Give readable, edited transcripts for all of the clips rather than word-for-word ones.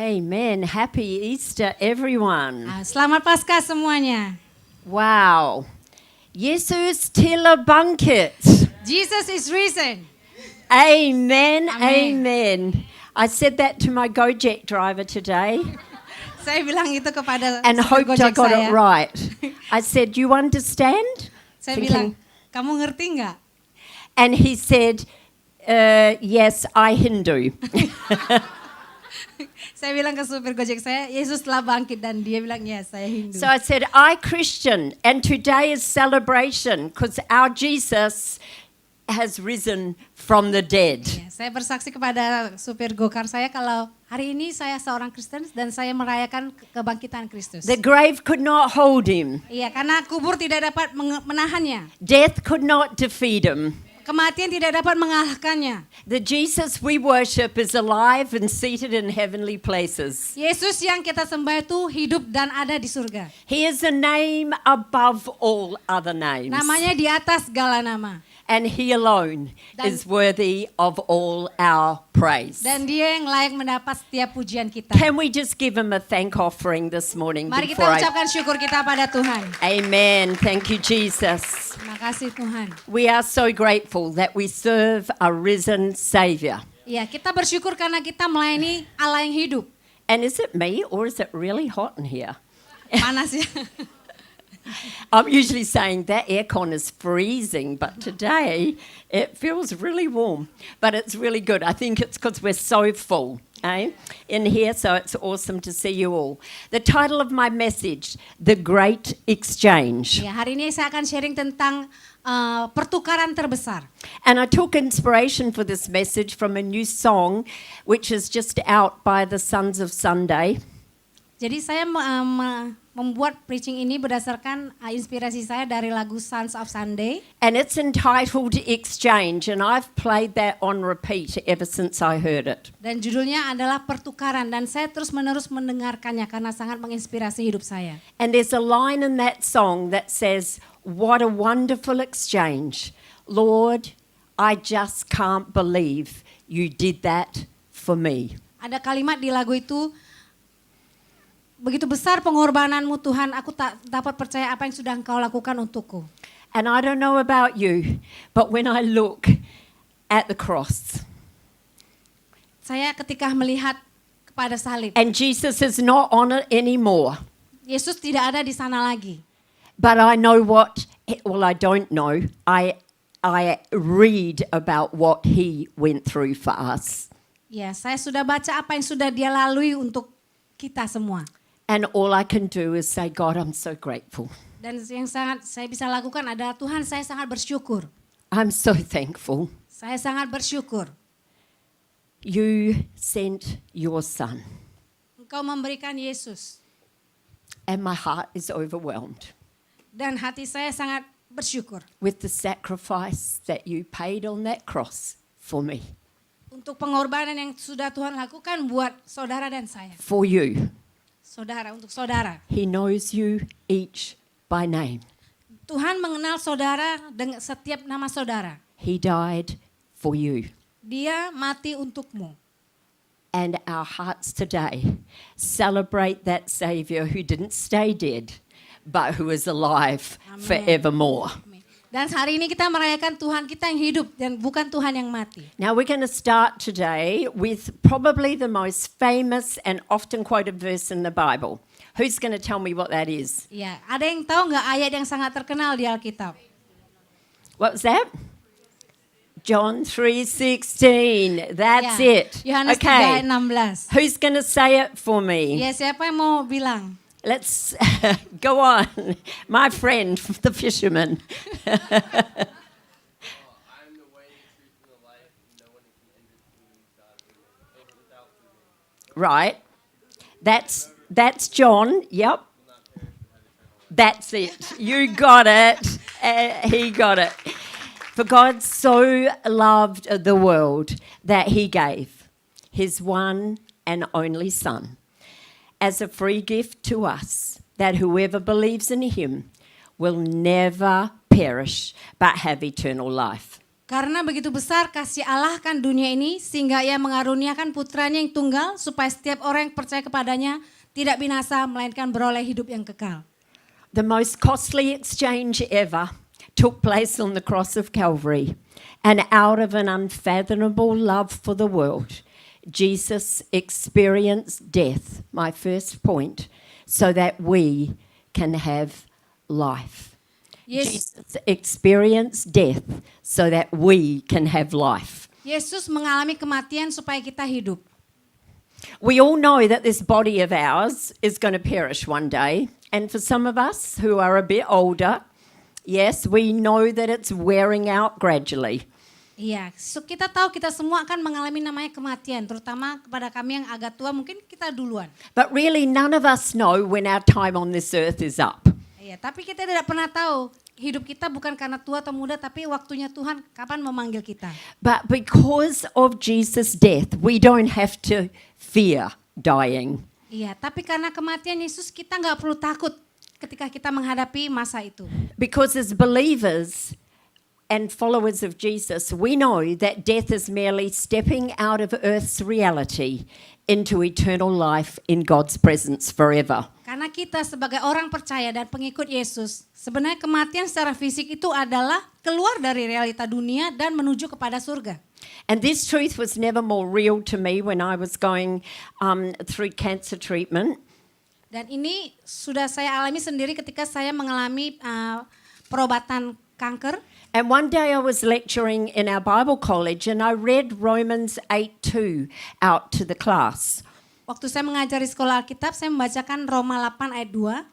Amen. Happy Easter, everyone. Selamat Paskah semuanya. Wow. Yesus telah bangkit. Jesus is risen. Amen. Amen. Amen. I said that to my Gojek driver today Saya bilang itu kepada and supir hoped I Gojek got saya. it right. I said, "You understand?" Saya Thinking- bilang, kamu ngerti nggak? And he said, "Yes, I Hindu." Saya bilang ke supir Gojek saya, Yesus telah bangkit, dan dia bilang, ya saya Hindu. So I said, "I Christian, and today is celebration because our Jesus has risen from the dead." Ya, saya bersaksi kepada supir Gokar saya kalau hari ini saya seorang Kristen dan saya merayakan kebangkitan Kristus. The grave could not hold him. Iya, karena kubur tidak dapat menahannya. Death could not defeat him. Kematian tidak dapat mengalahkannya. The Jesus we worship is alive and seated in heavenly places. Yesus yang kita sembah itu hidup dan ada di surga. He is a name above all other names. Namanya di atas segala nama. And he alone Dan- is worthy of all our praise. Dan dia yang layak mendapat setiap pujian kita. Can we just give him a thank offering this morning Mari before kita ucapkan syukur kita pada Tuhan. Amen. Thank you, Jesus. Terima kasih Tuhan. We are so grateful that we serve a risen Savior. Ya, kita bersyukur karena kita melayani Allah yang hidup. And is it me or is it really hot in here? Panas ya. I'm usually saying that aircon is freezing, but today it feels really warm. But it's really good. I think it's because we're so full in here, so it's awesome to see you all. The title of my message, The Great Exchange. Ya, hari ini saya akan sharing tentang pertukaran terbesar. And I took inspiration for this message from a new song, which is just out by the Sons of Sunday. Jadi saya membuat preaching ini berdasarkan inspirasi saya dari lagu Sons of Sunday. And it's entitled Exchange, and I've played that on repeat ever since I heard it. Dan judulnya adalah pertukaran, dan saya terus-menerus mendengarkannya karena sangat menginspirasi hidup saya. And there's a line in that song that says, "What a wonderful exchange. Lord, I just can't believe you did that for me." Ada kalimat di lagu itu, begitu besar pengorbananmu Tuhan, aku tak dapat percaya apa yang sudah Engkau lakukan untukku. And I don't know about you, but when I look at the cross, Saya ketika melihat kepada salib, and Jesus is not on it anymore, Yesus tidak ada di sana lagi. but I know I don't know. I read about what he went through for us. Ya, saya sudah baca apa yang sudah dia lalui untuk kita semua. And all I can do is say, God, I'm so grateful. Dan yang sangat saya bisa lakukan adalah, Tuhan, saya sangat bersyukur. I'm so thankful. Saya sangat bersyukur. You sent your son. Engkau memberikan Yesus. And my heart is overwhelmed Dan hati saya sangat bersyukur with the sacrifice that you paid on that cross for me, untuk pengorbanan yang sudah Tuhan lakukan buat saudara dan saya. for you. Saudara, untuk saudara. He knows you each by name. Tuhan mengenal saudara dengan setiap nama saudara. He died for you. Dia mati untukmu. And our hearts today celebrate that Savior who didn't stay dead, but who is alive Amen. forevermore. Dan hari ini kita merayakan Tuhan kita yang hidup dan bukan Tuhan yang mati. Now we're going to start today with probably the most famous and often quoted verse in the Bible. Who's going to tell me what that is? Ya, ada yang tahu nggak ayat yang sangat terkenal di Alkitab? What was that? John 3:16. That's Ya, it. Yohanes Okay. 3:16. Who's going to say it for me? Ya, siapa yang mau bilang? Let's go on. My friend, the fisherman. I am the way, the truth, and the life. No one can enter the kingdom of God without me. Right. That's John. Yep. That's it. You got it. He got it. For God so loved the world that he gave his one and only Son as a free gift to us, that whoever believes in him will never perish but have eternal life. Karena begitu besar kasih Allah kan dunia ini sehingga ia mengaruniakan putranya yang tunggal supaya setiap orang yang percaya kepadanya tidak binasa melainkan beroleh hidup yang kekal. The most costly exchange ever took place on the cross of Calvary. And out of an unfathomable love for the world, Jesus experienced death, my first point, so that we can have life. Jesus experienced death so that we can have life. Yesus mengalami kematian supaya kita hidup. We all know that this body of ours is going to perish one day. And for some of us who are a bit older, yes, we know that it's wearing out gradually. Iya, so kita tahu kita semua akan mengalami namanya kematian, terutama kepada kami yang agak tua mungkin kita duluan. But really none of us know when our time on this earth is up. Iya, tapi kita tidak pernah tahu hidup kita bukan karena tua atau muda, tapi waktunya Tuhan kapan memanggil kita. But because of Jesus' death, we don't have to fear dying. Iya, tapi karena kematian Yesus kita nggak perlu takut ketika kita menghadapi masa itu. Because as believers and followers of Jesus, we know that death is merely stepping out of earth's reality into eternal life in God's presence forever. Karena kita sebagai orang percaya dan pengikut Yesus, sebenarnya kematian secara fisik itu adalah keluar dari realita dunia dan menuju kepada surga. And this truth was never more real to me when I was going through cancer treatment. Dan ini sudah saya alami sendiri ketika saya mengalami perobatan kanker. And one day I was lecturing in our Bible college and I read Romans 8:2 out to the class. Waktu saya mengajari sekolah Alkitab, saya membacakan Roma 8 ayat 2.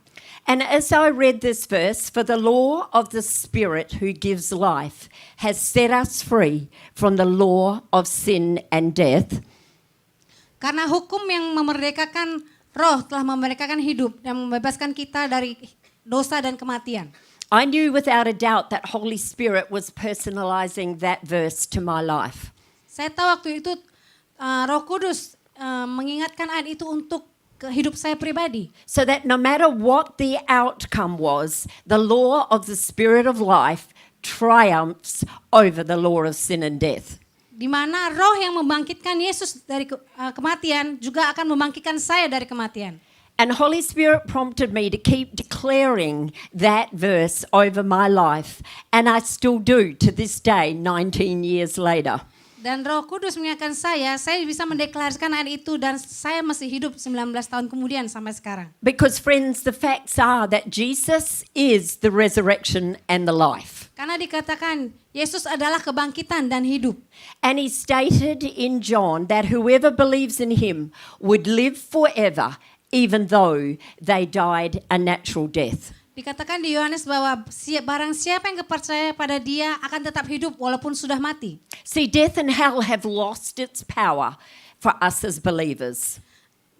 And as I read this verse, for the law of the Spirit who gives life has set us free from the law of sin and death. Karena hukum yang memerdekakan roh telah memerdekakan hidup dan membebaskan kita dari dosa dan kematian. I knew without a doubt that Holy Spirit was personalizing that verse to my life. Saya tahu waktu itu Roh Kudus mengingatkan ayat itu untuk hidup saya pribadi. So that no matter what the outcome was, the law of the Spirit of life triumphs over the law of sin and death. Di mana roh yang membangkitkan Yesus dari kematian juga akan membangkitkan saya dari kematian. And Holy Spirit prompted me to keep declaring that verse over my life. And I still do to this day, 19 years later. Dan Roh Kudus mengingatkan saya bisa mendeklarasikan ayat itu dan saya masih hidup 19 tahun kemudian sampai sekarang. Because friends, the facts are that Jesus is the resurrection and the life. Karena dikatakan Yesus adalah kebangkitan dan hidup. And he stated in John that whoever believes in him would live forever, even though they died a natural death. Dikatakan di Yohanes bahwa barang siapa yang percaya pada dia akan tetap hidup walaupun sudah mati. See, death and hell have lost its power for us as believers.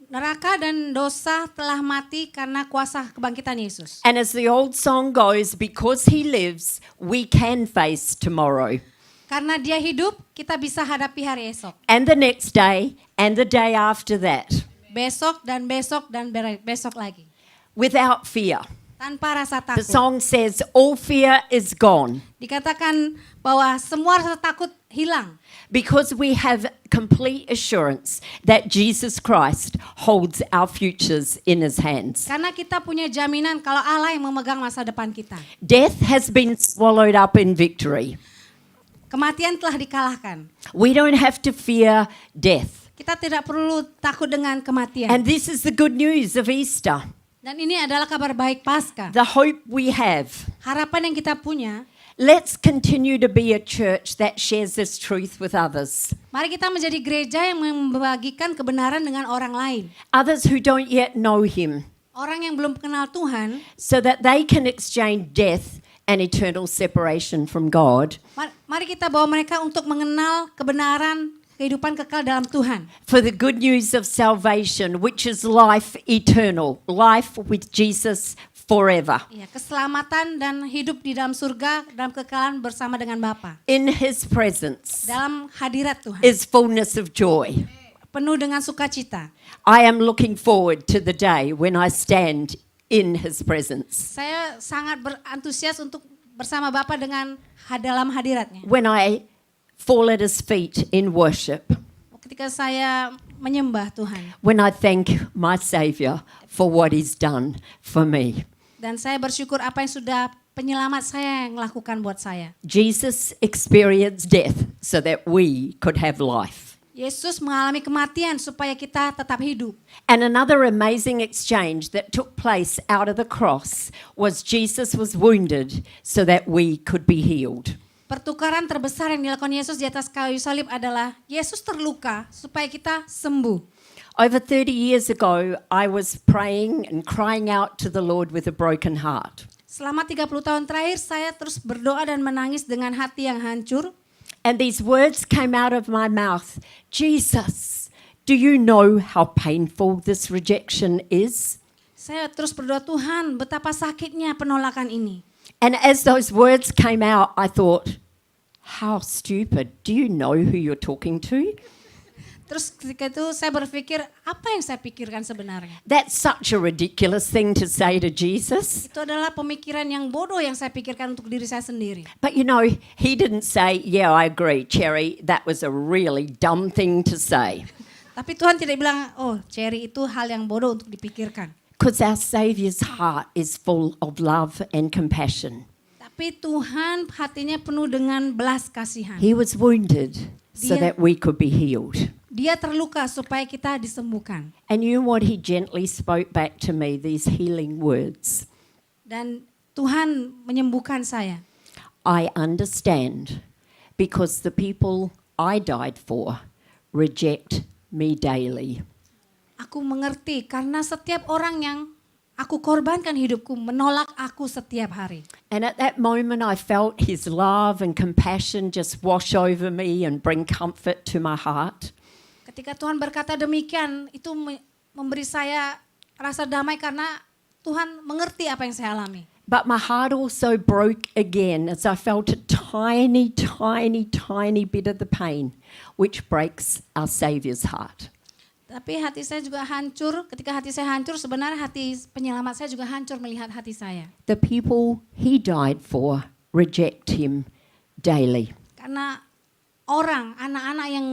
Neraka dan dosa telah mati karena kuasa kebangkitan Yesus. And as the old song goes, because he lives, we can face tomorrow. Karena dia hidup, kita bisa hadapi hari esok. And the next day, and the day after that. Besok dan besok dan besok lagi. Without fear. Tanpa rasa The takut. song says, all fear is gone. Dikatakan bahwa semua rasa takut hilang. Because we have complete assurance that Jesus Christ holds our futures in his hands. Karena kita punya jaminan kalau Allah yang memegang masa depan kita. Death has been swallowed up in victory. Kematian telah dikalahkan. We don't have to fear death. Kita tidak perlu takut dengan kematian. And this is the good news of Easter. Dan ini adalah kabar baik Paskah. The hope we have. Harapan yang kita punya. Let's continue to be a church that shares this truth with others. Mari kita menjadi gereja yang membagikan kebenaran dengan orang lain. Others who don't yet know him. Orang yang belum kenal Tuhan. So that they can exchange death and eternal separation from God. Mari kita bawa mereka untuk mengenal kebenaran kehidupan kekal dalam Tuhan. For the good news of salvation, which is life eternal, life with Jesus forever. Ya, keselamatan dan hidup di dalam surga, dalam kekekalan bersama dengan Bapa. In his presence Dalam hadirat Tuhan. is fullness of joy. Penuh dengan sukacita. I am looking forward to the day when I stand in his presence. Saya sangat berantusias untuk bersama Bapa dengan dalam hadiratnya. When I fall at his feet in worship, ketika saya menyembah Tuhan. when I thank my Saviour for what he's done for me. Dan saya bersyukur apa yang sudah penyelamat saya yang lakukan buat saya. Jesus experienced death so that we could have life. Yesus mengalami kematian supaya kita tetap hidup. And another amazing exchange that took place out of the cross was Jesus was wounded so that we could be healed. Pertukaran terbesar yang dilakukan Yesus di atas kayu salib adalah Yesus terluka supaya kita sembuh. Over 30 years ago, I was praying and crying out to the Lord with a broken heart. Selama 30 tahun terakhir saya terus berdoa dan menangis dengan hati yang hancur. And these words came out of my mouth. Jesus, do you know how painful this rejection is? Saya terus berdoa, Tuhan, betapa sakitnya penolakan ini. And as those words came out, I thought, how stupid. Do you know who you're talking to? Terus ketika itu saya berpikir, apa yang saya pikirkan sebenarnya? That's such a ridiculous thing to say to Jesus. Itu adalah pemikiran yang bodoh yang saya pikirkan untuk diri saya sendiri. But you know, he didn't say, yeah, I agree, Cherry, that was a really dumb thing to say. Tapi Tuhan tidak bilang, oh Cherry itu hal yang bodoh untuk dipikirkan. Because our Saviour's heart is full of love and compassion. Tapi Tuhan hatinya penuh dengan belas kasihan. He was wounded so Dia- that we could be healed. Dia terluka supaya kita disembuhkan. And you know what? He gently spoke back to me these healing words. Dan Tuhan menyembuhkan saya. I understand because the people I died for reject me daily. Aku mengerti karena setiap orang yang aku korbankan hidupku menolak aku setiap hari. And at that moment, I felt his love and compassion just wash over me and bring comfort to my heart. Ketika Tuhan berkata demikian, itu memberi saya rasa damai karena Tuhan mengerti apa yang saya alami. But my heart also broke again as I felt a tiny, tiny, tiny bit of the pain, which breaks our Saviour's heart. Tapi hati saya juga hancur, ketika hati saya hancur sebenarnya hati penyelamat saya juga hancur melihat hati saya. The people he died for reject him daily. Karena orang, anak-anak yang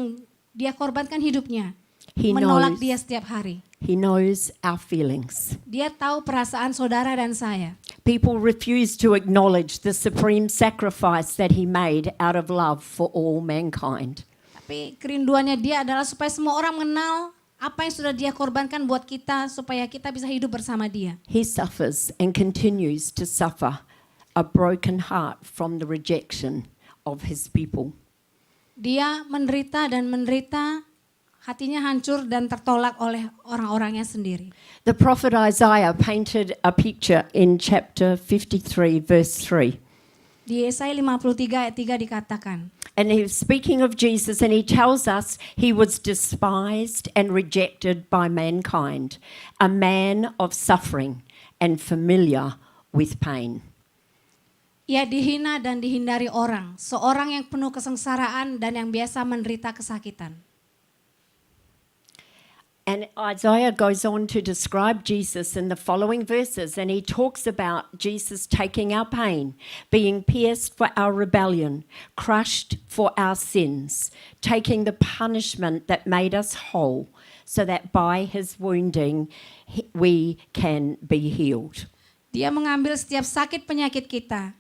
dia korbankan hidupnya, He menolak knows. dia setiap hari. He knows our feelings. Dia tahu perasaan saudara dan saya. People refuse to acknowledge the supreme sacrifice that he made out of love for all mankind. Tapi kerinduannya dia adalah supaya semua orang mengenal apa yang sudah dia korbankan buat kita supaya kita bisa hidup bersama dia. He suffers and continues to suffer a broken heart from the rejection of his people. Dia menderita dan menderita, hatinya hancur dan tertolak oleh orang-orangnya sendiri. The prophet Isaiah painted a picture in chapter 53 verse 3. Di Yesaya 53 ayat 3 dikatakan, And he was speaking of Jesus and he tells us he was despised and rejected by mankind, a man of suffering and familiar with pain. ia dihina dan dihindari orang, seorang yang penuh kesengsaraan dan yang biasa menderita kesakitan. And Isaiah goes on to describe Jesus in the following verses, and he talks about Jesus taking our pain, being pierced for our rebellion, crushed for our sins, taking the punishment that made us whole, so that by his wounding we can be healed. Dia mengambil setiap sakit penyakit kita.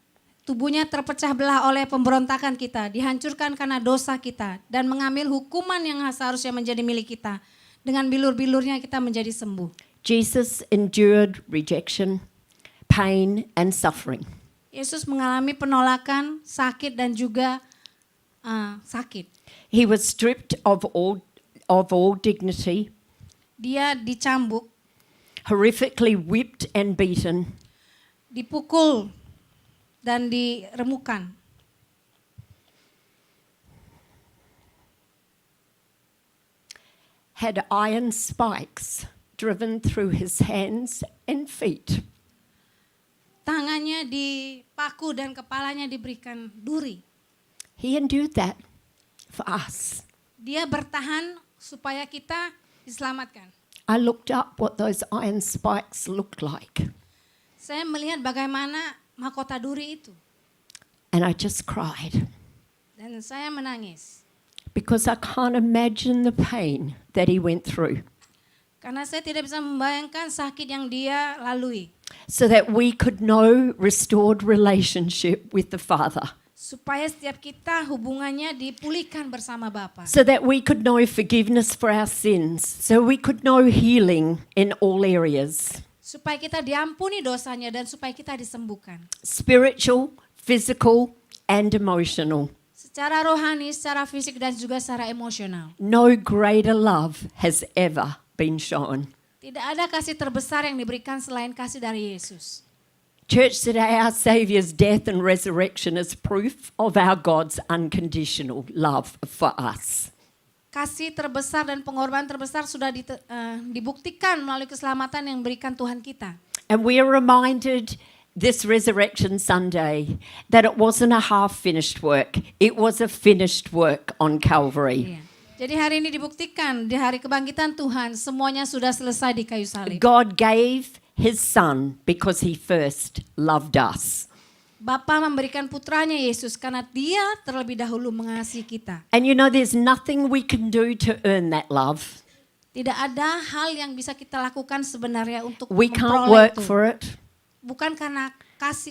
Tubuhnya terpecah belah oleh pemberontakan kita, dihancurkan karena dosa kita, dan mengambil hukuman yang seharusnya menjadi milik kita. Dengan bilur-bilurnya kita menjadi sembuh. Jesus endured rejection, pain, and suffering. Yesus mengalami penolakan, sakit dan juga sakit. He was stripped of all dignity, Dia dicambuk, horrifically whipped and beaten, dipukul dan diremukan. had iron spikes driven through his hands and feet. Tangannya dipaku dan kepalanya diberikan duri. He endured that for us. Dia bertahan supaya kita diselamatkan. I looked up what those iron spikes looked like, Saya melihat bagaimana mahkota duri itu. and I just cried. Dan saya menangis. because I can't imagine the pain that he went through, Karena saya tidak bisa membayangkan sakit yang dia lalui. so that we could know restored relationship with the Father, Supaya setiap kita hubungannya dipulihkan bersama Bapa. so that we could know forgiveness for our sins, so we could know healing in all areas, Supaya kita diampuni dosanya dan supaya kita disembuhkan. spiritual, physical, and emotional. Secara rohani, secara fisik dan juga secara emosional. No greater love has ever been shown. Tidak ada kasih terbesar yang diberikan selain kasih dari Yesus. Church, today our Saviour's death and resurrection is proof of our God's unconditional love for us. Kasih terbesar dan pengorbanan terbesar sudah dibuktikan melalui keselamatan yang diberikan Tuhan kita. And we are reminded this Resurrection Sunday that it wasn't a half-finished work. It was a finished work on Calvary. Iya. Jadi hari ini dibuktikan di hari kebangkitan Tuhan semuanya sudah selesai di kayu salib. God gave His Son because He first loved us. Bapa memberikan putranya Yesus karena dia terlebih dahulu mengasihi kita. And you know, there's nothing we can do to earn that love. Tidak ada hal yang bisa kita lakukan sebenarnya untuk We can't memperoleh work itu. for it. Bukan karena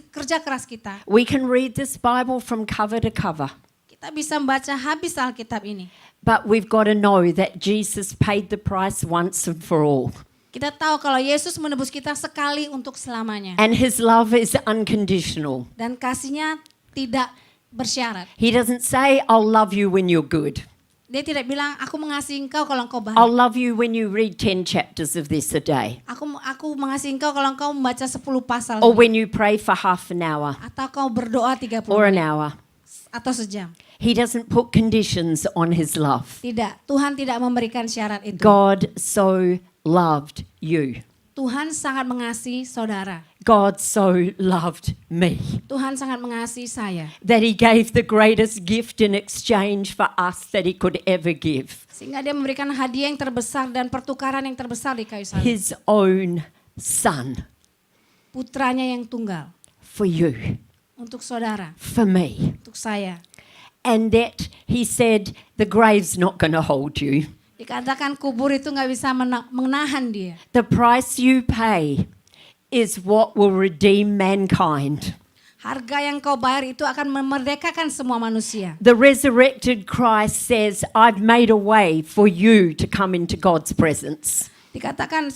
kerja keras kita. We can read this Bible from cover to cover. Kita bisa membaca habis Alkitab ini. But we've got to know that Jesus paid the price once and for all. Kita tahu kalau Yesus menebus kita sekali untuk selamanya. And His love is unconditional. Dan kasihnya tidak bersyarat. He doesn't say, I'll love you when you're good. Dia tidak bilang, aku mengasihi engkau kalau engkau baik. I'll love you when you read 10 chapters of this a day. Aku mengasihi engkau kalau engkau membaca 10 pasal. Or when you pray for half an hour Atau kau berdoa 30 or an menit. hour. Atau sejam. He doesn't put conditions on His love. Tidak, Tuhan tidak memberikan syarat itu. God so loved you. Tuhan sangat mengasihi saudara. God so loved me Tuhan sangat mengasihi saya. that He gave the greatest gift in exchange for us that He could ever give. Sehingga dia memberikan hadiah yang terbesar dan pertukaran yang terbesar di kayu salib. His own Son Putranya yang tunggal. for you, Untuk saudara, for me. untuk saya. And that He said, the grave's not going to hold you. Dikatakan kubur itu nggak bisa menahan dia. The price you pay is what will redeem mankind. Harga yang kau bayar itu akan memerdekakan semua manusia. The resurrected Christ says, I've made a way for you to come into God's presence. Dikatakan,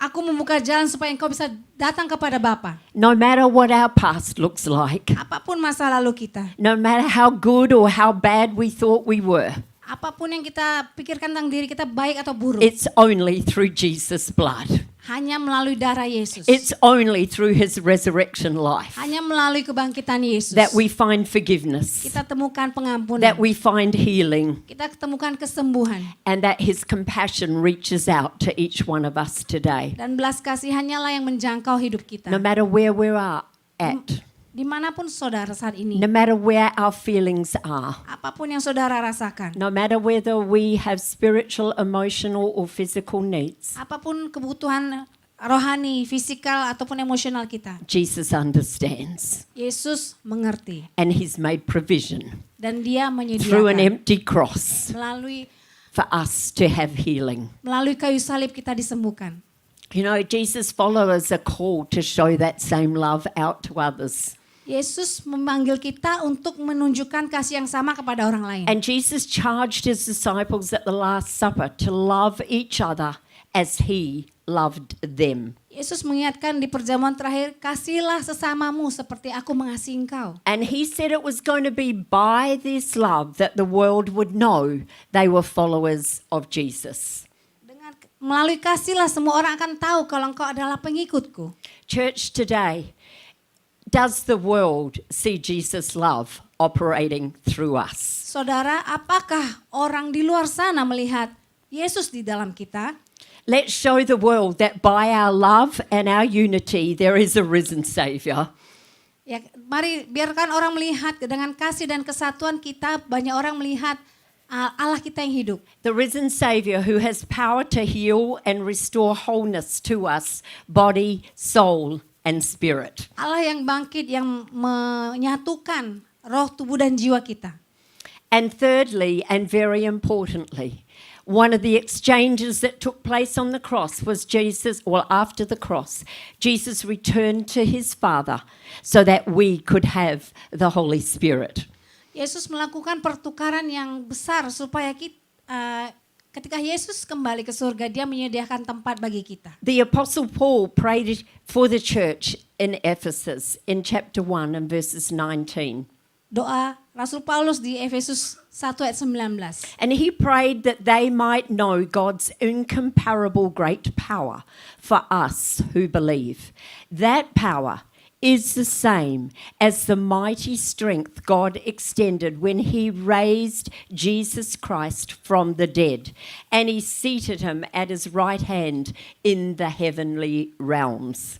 aku membuka jalan supaya engkau bisa datang kepada Bapa. No matter what our past looks like, Apapun masa lalu kita, no matter how good or how bad we thought we were, apapun yang kita pikirkan tentang diri kita baik atau buruk, it's only through Jesus' blood. hanya melalui darah Yesus. It's only through His resurrection life Hanya melalui kebangkitan Yesus. that we find forgiveness, Kita temukan pengampunan. that we find healing, Kita temukan kesembuhan. and that His compassion reaches out to each one of us today. Dan belas kasihannya lah yang menjangkau hidup kita. No matter where we are at, Dimanapun saudara saat ini, no matter where our feelings are, apapun yang saudara rasakan, no matter whether we have spiritual, emotional, or physical needs, apapun kebutuhan rohani, fisikal, ataupun emosional kita, Jesus understands, Yesus mengerti. and He's made provision Dan dia through an menyediakan empty cross melalui for us to have healing. kayu salib kita disembuhkan. You know, Jesus' followers are called to show that same love out to others. Yesus memanggil kita untuk menunjukkan kasih yang sama kepada orang lain. And Jesus charged His disciples at the Last Supper to love each other as He loved them. Yesus mengingatkan di perjamuan terakhir, kasihilah sesamamu seperti aku mengasihi engkau. And He said it was going to be by this love that the world would know they were followers of Jesus. Melalui kasihlah semua orang akan tahu kalau engkau adalah pengikutku. Church, today, does the world see Jesus' love operating through us? Saudara, apakah orang di luar sana melihat Yesus di dalam kita? Let's show the world that by our love and our unity, there is a risen Savior. Ya, mari biarkan orang melihat dengan kasih dan kesatuan kita, banyak orang melihat Allah kita yang hidup. The risen Savior who has power to heal and restore wholeness to us, body, soul, and spirit. Allah yang bangkit, yang menyatukan roh, tubuh, dan jiwa kita. And thirdly, and very importantly, one of the exchanges that took place on the cross was after the cross, Jesus returned to his Father so that we could have the Holy Spirit. Yesus melakukan pertukaran yang besar supaya ketika Yesus kembali ke surga, dia menyediakan tempat bagi kita. The Apostle Paul prayed for the church in Ephesus in chapter 1 and verses 19. Doa Rasul Paulus di Efesus 1 ayat 19. And he prayed that they might know God's incomparable great power for us who believe. That power is the same as the mighty strength God extended when he raised Jesus Christ from the dead, and he seated him at his right hand in the heavenly realms.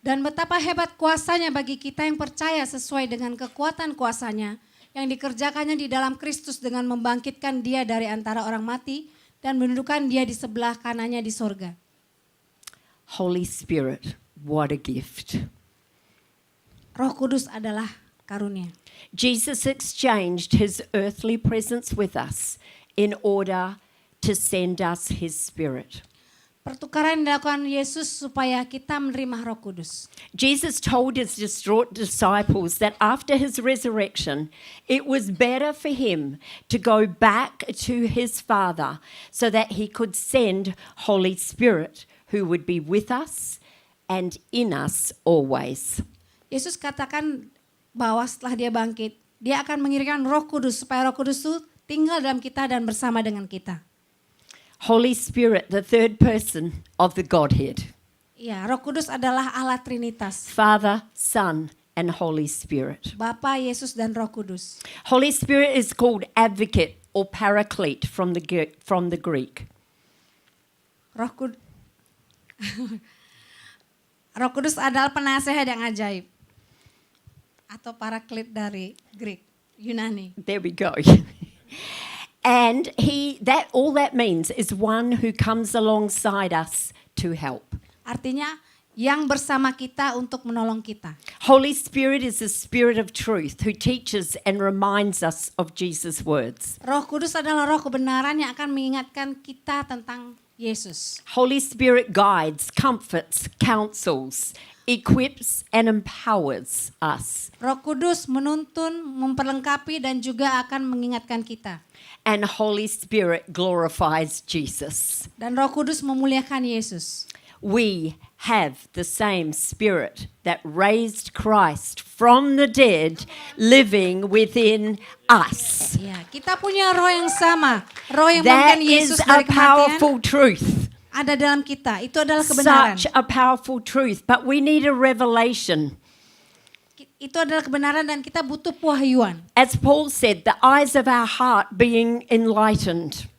Dan betapa hebat kuasanya bagi kita yang percaya sesuai dengan kekuatan kuasanya yang dikerjakannya di dalam Kristus dengan membangkitkan dia dari antara orang mati dan menundukkan dia di sebelah kanannya di sorga. Holy Spirit, what a gift. Roh Kudus adalah karunia. Jesus exchanged his earthly presence with us in order to send us his Spirit. Pertukaran yang dilakukan Yesus supaya kita menerima Roh Kudus. Jesus told his distraught disciples that after his resurrection, it was better for him to go back to his Father so that he could send Holy Spirit who would be with us and in us always. Yesus katakan bahwa setelah dia bangkit, dia akan mengirimkan Roh Kudus supaya Roh Kudus itu tinggal dalam kita dan bersama dengan kita. Holy Spirit, the third person of the Godhead. Ya, Roh Kudus adalah Allah Trinitas. Father, Son, and Holy Spirit. Bapa, Yesus dan Roh Kudus. Holy Spirit is called advocate or paraclete from the Greek. Roh Kudus Roh Kudus adalah penasehat yang ajaib. Atau paraklit dari Greek, Yunani. There we go. And all that means is one who comes alongside us to help. Artinya yang bersama kita untuk menolong kita. Holy Spirit is the Spirit of truth who teaches and reminds us of Jesus' words. Roh Kudus adalah roh kebenaran yang akan mengingatkan kita tentang Yesus. Holy Spirit guides, comforts, counsels, equips and empowers us. Roh Kudus menuntun, memperlengkapi dan juga akan mengingatkan kita. And Holy Spirit glorifies Jesus. Dan Roh Kudus memuliakan Yesus. We have the same Spirit that raised Christ from the dead living within us. Ya, kita punya roh yang sama, roh yang That membangkitkan Yesus is a dari kematian powerful truth. ada dalam kita. Itu adalah kebenaran. Such a powerful truth, but we need a revelation. Itu adalah kebenaran dan kita butuh pewahyuan. As Paul said, the eyes of our heart being enlightened,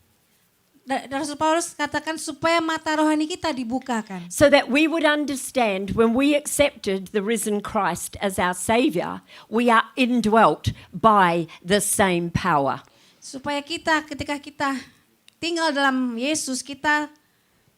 Dan Rasul Paulus katakan supaya mata rohani kita dibukakan. so that we would understand when we accepted the risen Christ as our Saviour, we are indwelt by the same power. Supaya kita ketika kita tinggal dalam Yesus, kita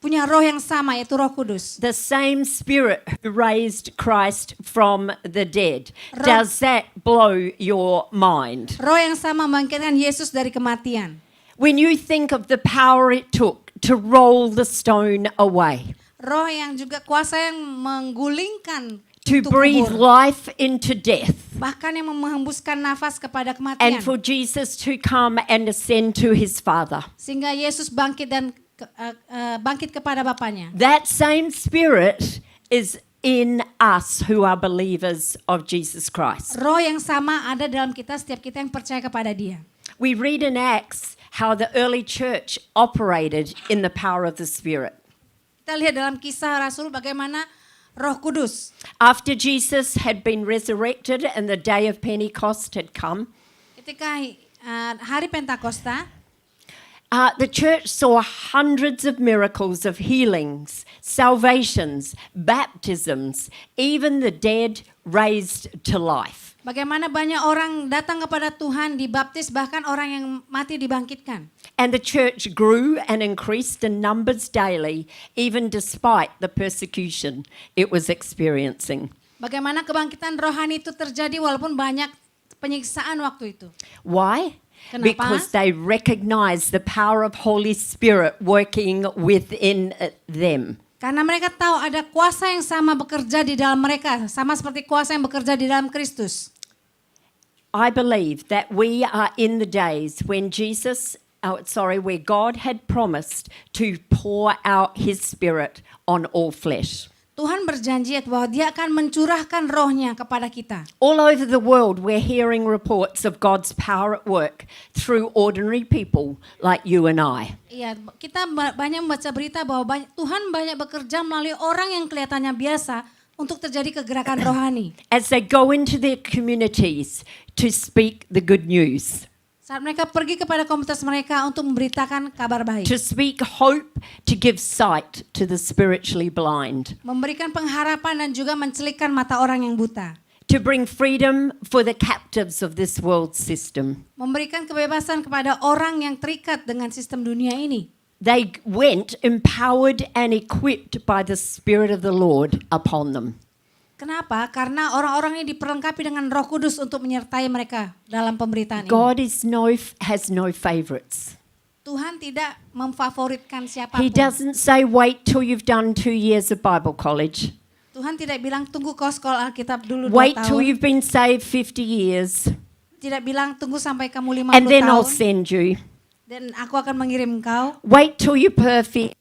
punya roh yang sama, yaitu Roh Kudus. The same Spirit who raised Christ from the dead. Does that blow your mind? Roh yang sama membangkitkan Yesus dari kematian. When you think of the power it took to roll the stone away, Roh yang juga kuasa yang menggulingkan to pintu breathe kubur. life into death, Bahkan yang menghembuskan nafas kepada and kematian. for Jesus to come and ascend to his Father. Sehingga Yesus bangkit dan bangkit kepada Bapanya. That same Spirit is in us who are believers of Jesus Christ. Roh yang sama ada dalam kita, setiap kita yang percaya kepada Dia. We read in Acts how the early church operated in the power of the Spirit. Kita lihat dalam Kisah Rasul bagaimana Roh Kudus. After Jesus had been resurrected and the day of Pentecost had come, Ketika hari Pentakosta, the church saw hundreds of miracles of healings, salvations, baptisms, even the dead raised to life. bagaimana banyak orang datang kepada Tuhan, dibaptis, bahkan orang yang mati dibangkitkan. And the church grew and increased in numbers daily, even despite the persecution it was experiencing. Bagaimana kebangkitan rohani itu terjadi walaupun banyak penyiksaan waktu itu. Why? Kenapa? Because they recognize the power of Holy Spirit working within them. Karena mereka tahu ada kuasa yang sama bekerja di dalam mereka, sama seperti kuasa yang bekerja di dalam Kristus. I believe that we are in the days when where God had promised to pour out His Spirit on all flesh. Tuhan berjanji bahwa Dia akan mencurahkan rohnya kepada kita. All over the world, we're hearing reports of God's power at work through ordinary people like you and I. Iya, kita banyak membaca berita bahwa Tuhan banyak bekerja melalui orang yang kelihatannya biasa untuk terjadi kegerakan rohani. As they go into their communities to speak the good news, Saat mereka pergi kepada komunitas mereka untuk memberitakan kabar baik. to speak hope, to give sight to the spiritually blind, Memberikan pengharapan dan juga mencelikkan mata orang yang buta. to bring freedom for the captives of this world system. Memberikan kebebasan kepada orang yang terikat dengan sistem dunia ini. They went empowered and equipped by the Spirit of the Lord upon them. Kenapa? Karena orang-orang ini diperlengkapi dengan Roh Kudus untuk menyertai mereka dalam pemberitaan ini. God has no favorites. Tuhan tidak memfavoritkan He siapapun. doesn't say wait till you've done 2 years of Bible college. Tuhan tidak bilang tunggu kau sekolah Alkitab dulu 2 Wait till tahun. you've been saved 50 years Tidak bilang tunggu sampai kamu 50 and then I'll tahun send you. dan aku akan mengirim engkau. Wait till you're perfect.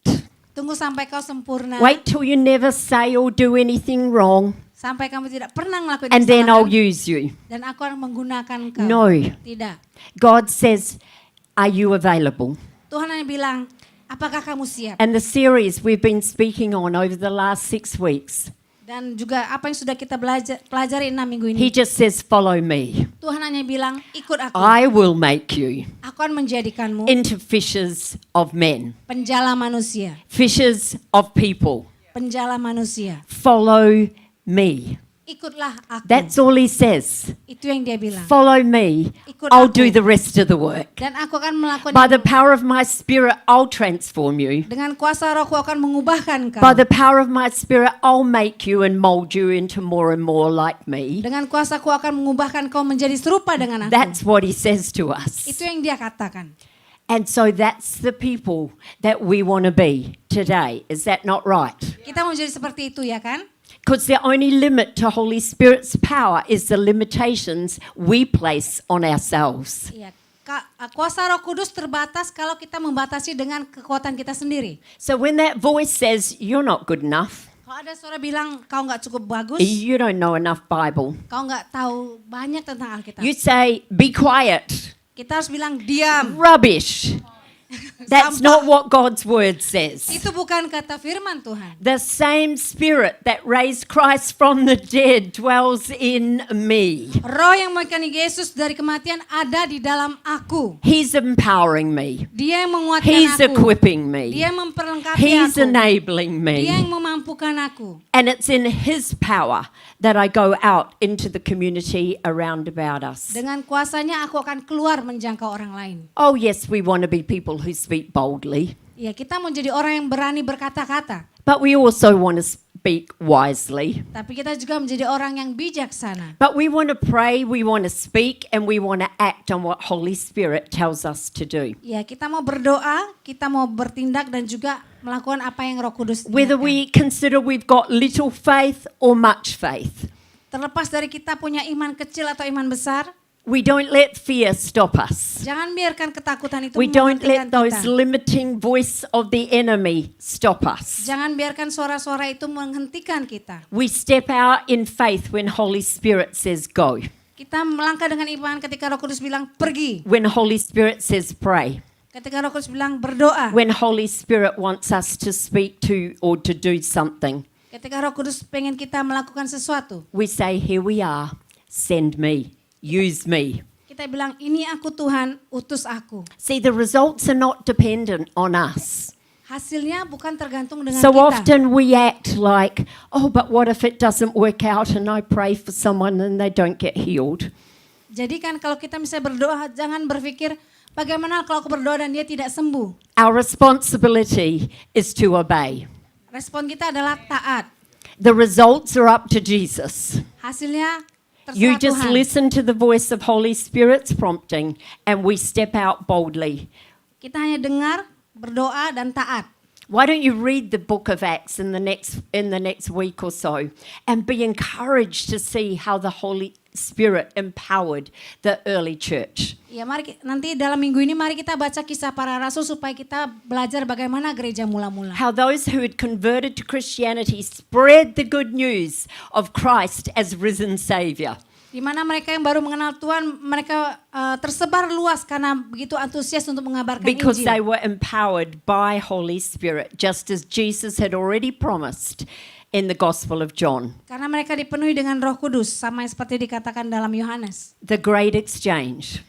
Tunggu sampai kau sempurna. Wait till you never say or do anything wrong Sampai kamu tidak pernah ngelakuin and then I'll kesalahan use you. dan aku akan menggunakan kau. No. Tidak. God says, are you available? Tuhan hanya bilang, apakah kamu siap? And the series we've been speaking on over the last 6 weeks, Dan juga apa yang sudah kita pelajari 6 minggu He ini. just says, follow me. Tuhan hanya bilang, ikut aku. I will make you Aku akan menjadikanmu into fishers of men, penjala manusia. fishers of people. Penjala manusia. Follow me. Ikutlah aku. That's all He says. Itu yang dia bilang. Follow me. Ikut I'll aku. do the rest of the work. Dan aku akan melakukan By the power of my Spirit, I'll transform you. dengan kuasa Rohku akan mengubahkan kau. By the power of my Spirit, I'll make you and mold you into more and more like me. Dengan kuasaku akan mengubahkan kau menjadi serupa dengan aku. That's what He says to us. Itu yang dia katakan. And so that's the people that we want to be today. Is that not right? Kita mau jadi seperti itu ya kan? Because the only limit to Holy Spirit's power is the limitations we place on ourselves. Iya. Kuasa Roh Kudus terbatas kalau kita membatasi dengan kekuatan kita sendiri. So when that voice says, you're not good enough, Kalau ada suara bilang kau nggak cukup bagus, you don't know enough Bible, kau nggak tahu banyak tentang Alkitab. you say, be quiet, Kita harus bilang diam. rubbish. That's not what God's word says. Itu bukan kata firman Tuhan. The same Spirit that raised Christ from the dead dwells in me. Roh yang membangkitkan Yesus dari kematian ada di dalam aku. He's empowering me. Dia yang menguatkan He's aku. equipping me. Dia memperlengkapi He's aku. enabling Dia yang me. memampukan aku. And it's in His power that I go out into the community around about us. Dengan kuasanya aku akan keluar menjangkau orang lain. Oh yes, we want to be people who speak boldly, Ya, kita mau jadi orang yang berani berkata-kata. but we also want to speak wisely. Tapi kita juga menjadi orang yang bijaksana. But we want to pray, we want to speak, and we want to act on what Holy Spirit tells us to do. Ya, kita mau berdoa, kita mau bertindak dan juga melakukan apa yang Roh Kudus Whether ingatkan. we consider we've got little faith or much faith, Terlepas dari kita punya iman kecil atau iman besar, we don't let fear stop us. jangan biarkan ketakutan itu We don't menghentikan let those kita. limiting voice of the enemy stop us. Jangan biarkan suara-suara itu menghentikan kita. We step out in faith when Holy Spirit says go. Kita melangkah dengan iman ketika Roh Kudus bilang pergi. When Holy Spirit says pray. Ketika Roh Kudus bilang berdoa. When Holy Spirit wants us to speak to or to do something. Ketika Roh Kudus pengen kita melakukan sesuatu. We say, here we are, send me, use me. Kita bilang ini aku Tuhan, utus aku. See, the results are not dependent on us. Hasilnya bukan tergantung dengan So kita. often we act like, oh, but what if it doesn't work out and I pray for someone and they don't get healed? Jadi kan kalau kita misalnya berdoa, jangan berpikir bagaimana kalau aku berdoa dan dia tidak sembuh. Our responsibility is to obey. Respon kita adalah taat. The results are up to Jesus. Hasilnya You Terserah just Tuhan. listen to the voice of Holy Spirit's prompting and we step out boldly. Kita hanya dengar, berdoa dan taat. Why don't you read the book of Acts in the next week or so and be encouraged to see how the Holy Spirit empowered the early church. Ya, nanti dalam minggu ini mari kita baca kisah para rasul supaya kita belajar bagaimana gereja mula-mula. How those who had converted to Christianity spread the good news of Christ as risen Savior. Di mana mereka yang baru mengenal Tuhan, mereka tersebar luas karena begitu antusias untuk mengabarkan Because they Injil. were empowered by Holy Spirit, just as Jesus had already promised in the Gospel of John. Karena mereka dipenuhi dengan Roh Kudus, sama seperti dikatakan dalam Yohanes. The great exchange.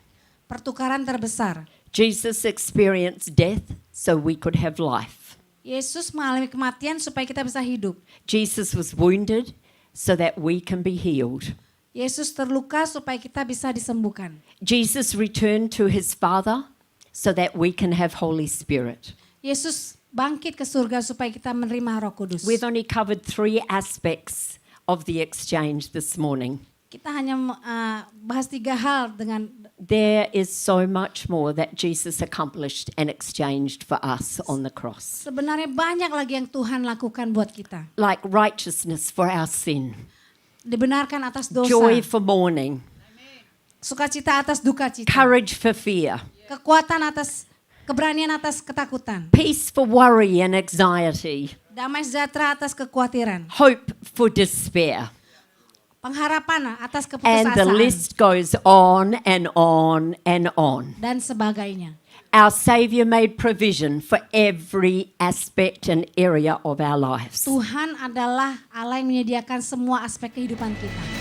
Pertukaran terbesar. Jesus experienced death so we could have life. Yesus mengalami kematian supaya kita bisa hidup. Jesus was wounded so that we can be healed. Yesus terluka supaya kita bisa disembuhkan. Jesus returned to his Father so that we can have Holy Spirit. Yesus bangkit ke surga supaya kita menerima Roh Kudus. We've only covered 3 aspects of the exchange this morning. Kita hanya bahas 3 hal dengan There is so much more that Jesus accomplished and exchanged for us on the cross. sebenarnya banyak lagi yang Tuhan lakukan buat kita. Like righteousness for our sin, Dibenarkan atas dosa, joy for mourning, sukacita atas duka cita, courage for fear, kekuatan atas keberanian atas ketakutan, peace for worry and anxiety, damai sejahtera atas kekhawatiran, hope for despair. pengharapan atas And the keputusasaan, list goes on and on and on. dan sebagainya. Our Savior made provision for every aspect and area of our lives. Tuhan adalah Allah yang menyediakan semua aspek kehidupan kita.